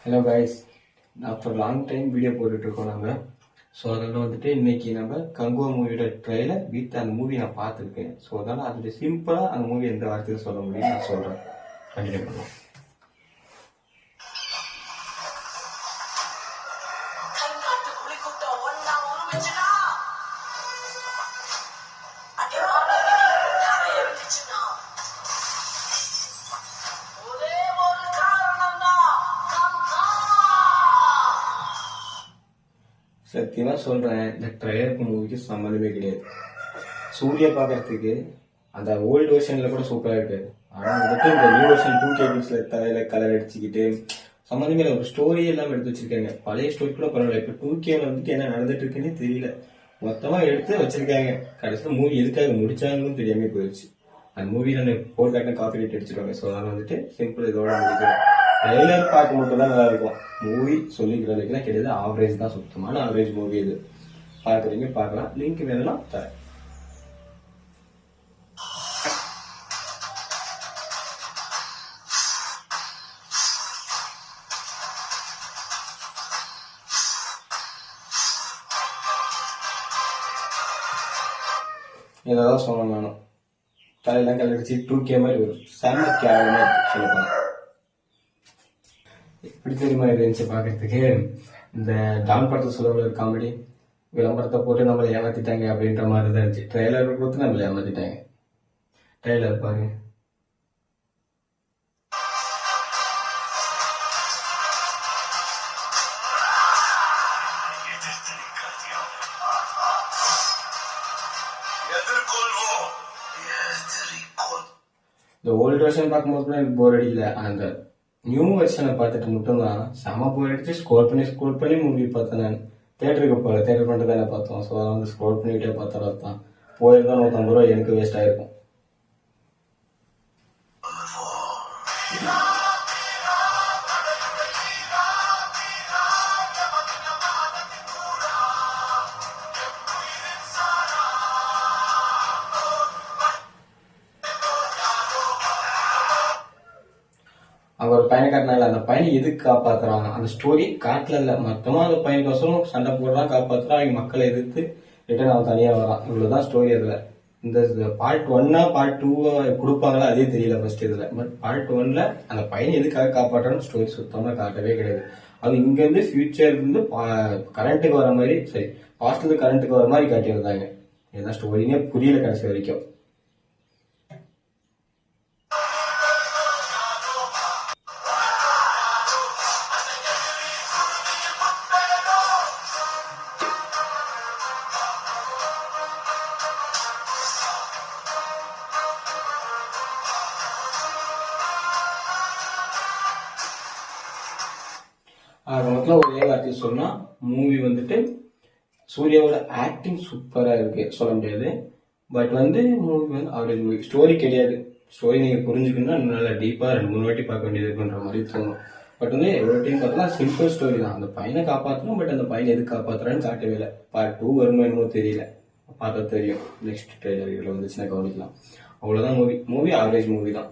Hello guys, after long time video போட்டுட்ருக்கோம் நாங்கள். So அதில் வந்துட்டு இன்னைக்கு நம்ம கங்குவா மூவியோட ட்ரெயிலர் வித் அந்த மூவி நான் பார்த்துருக்கேன். ஸோ அதனால் அதில் சிம்பிளாக அந்த மூவி எந்த வார்த்தையில் சொல்ல முடியும் நான் சொல்கிறேன். கண்டினியூ பண்ணுவோம். சத்தியமா சொல்றேன், இந்த ட்ரைலருக்கு மூவிக்கு சம்மந்தமே கிடையாது. சூர்யா பாக்குறதுக்கு அந்த ஓல்டு வெர்ஷன்ல கூட சூப்பரா இருக்காது. ஆனா வந்துட்டு இந்த நியூ வெர்ஷன் 2K கிட்ஸ்ல தலையில கலர் அடிச்சுக்கிட்டு சம்மந்தமே இல்லை, ஒரு ஸ்டோரி எல்லாம் எடுத்து வச்சிருக்காங்க. பழைய ஸ்டோரி கூட பரவாயில்ல, இப்ப 2K வந்துட்டு என்ன நடந்துட்டு இருக்குன்னு தெரியல, மொத்தமா எடுத்து வச்சிருக்காங்க. கடைசியில் மூவி எதுக்காக முடிச்சாங்கன்னு தெரியாம போயிடுச்சு. அந்த மூவி நான் போல் காட்டின காப்பி ரைட் அடிச்சிருவாங்க. ஸோ அதனால வந்துட்டு சிம்பிள் இதோட முடிக்கிறேன். ட்ரெய்லர் பார்க்க மட்டும் தான் நல்லா இருக்கும். மூவி சொல்லிக்கிறதுக்குலாம் கிடையாது, ஆவரேஜ் தான், சுத்தமான ஆவரேஜ் மூவி இது. பார்க்குறீங்க பார்க்கலாம், லிங்க் வேணும்னா தரேன். ஏதாவது சொல்லணும் வேணும், தலையெல்லாம் கலடிச்சு 2K மாதிரி ஒரு செம்ம கேவலமா சொல்லப்போம். எப்படி தெரியுமா இருந்துச்சு பார்க்கறதுக்கு? இந்த டான் படத்தை சொல்ல ஒரு காமெடி விளம்பரத்தை போட்டு நம்மளை ஏமாத்திட்டாங்க அப்படின்ற மாதிரி தான் இருந்துச்சு. ட்ரெய்லர் கொடுத்து நம்மளை ஏமாத்திட்டாங்க. ட்ரெய்லர் பாருங்க. இந்த ஓல்டு வெர்ஷன் பார்க்கும்போது கூட எனக்கு போர் அடிக்கல. அந்த நியூ வெர்ஷனை பார்த்துட்டு மட்டும்தான் செம போர் அடிச்சு ஸ்க்ரோல் பண்ணி மூவி பார்த்தேன். நான் தேட்டருக்கு போகல, தேட்டர் பண்ணிட்டு தானே பார்த்தோம். ஸோ அதை வந்து ஸ்க்ரோல் பண்ணிக்கிட்டே பார்த்தா தான் போயிருந்தா 150 ரூபா எனக்கு வேஸ்ட் ஆயிருக்கும். அங்க ஒரு பையனை காட்டினால அந்த பையனை எதுக்கு காப்பாத்துறாங்க? அந்த ஸ்டோரி காட்டல இல்ல, மொத்தமா அந்த பையனுக்கோசரம் சண்டை போடுறான், காப்பாத்துறான், அவங்க மக்களை எதிர்த்து ரிட்டர்ன் அவன் தனியா வரான். இவ்வளவுதான் ஸ்டோரி. அதுல இந்த பார்ட் 1 பார்ட் 2 கொடுப்பாங்களா அதே தெரியல ஃபர்ஸ்ட் இதுல. பட் பார்ட் 1ல அந்த பையனை எதுக்காக காப்பாற்றான்னு ஸ்டோரி சுத்தமா காட்டவே கிடையாது. அது இங்க இருந்து ஃபியூச்சர் இருந்து கரண்ட்டுக்கு வர மாதிரி, சரி பாஸ்ட்ல இருந்து கரண்ட்டுக்கு வர மாதிரி காட்டியிருந்தாங்க. ஏதாவது ஸ்டோரினே புரியல கடைசி வரைக்கும். ஆக மொத்தம் ஒரே வார்த்தை சொன்னா, மூவி வந்துட்டு சூர்யாவோட ஆக்டிங் சூப்பரா இருக்கு, சொல்ல முடியாது. பட் வந்து மூவி வந்து அவரேஜ் மூவி. ஸ்டோரி கிடையாது. ஸ்டோரி நீங்க புரிஞ்சுக்கணும்னா நல்லா டீப்பா 2-3 வாட்டி பார்க்க வேண்டியது இருக்குன்ற மாதிரி தோணும். பட் வந்து எவ்வளவு டைம் பார்த்தோம்னா சிம்பிள் ஸ்டோரி தான். அந்த பையனை காப்பாற்றணும், பட் அந்த பையனை எதுக்கு காப்பாத்துறான்னு காட்டவே இல்லை. பார்ட் 2 வருமோ என்னமோ தெரியல, பார்த்தா தெரியும். நெக்ஸ்ட் ட்ரெய்லர் இதுல வந்துச்சுன்னா கவனிக்கலாம். அவ்வளவுதான் மூவி. ஆவரேஜ் மூவி தான்.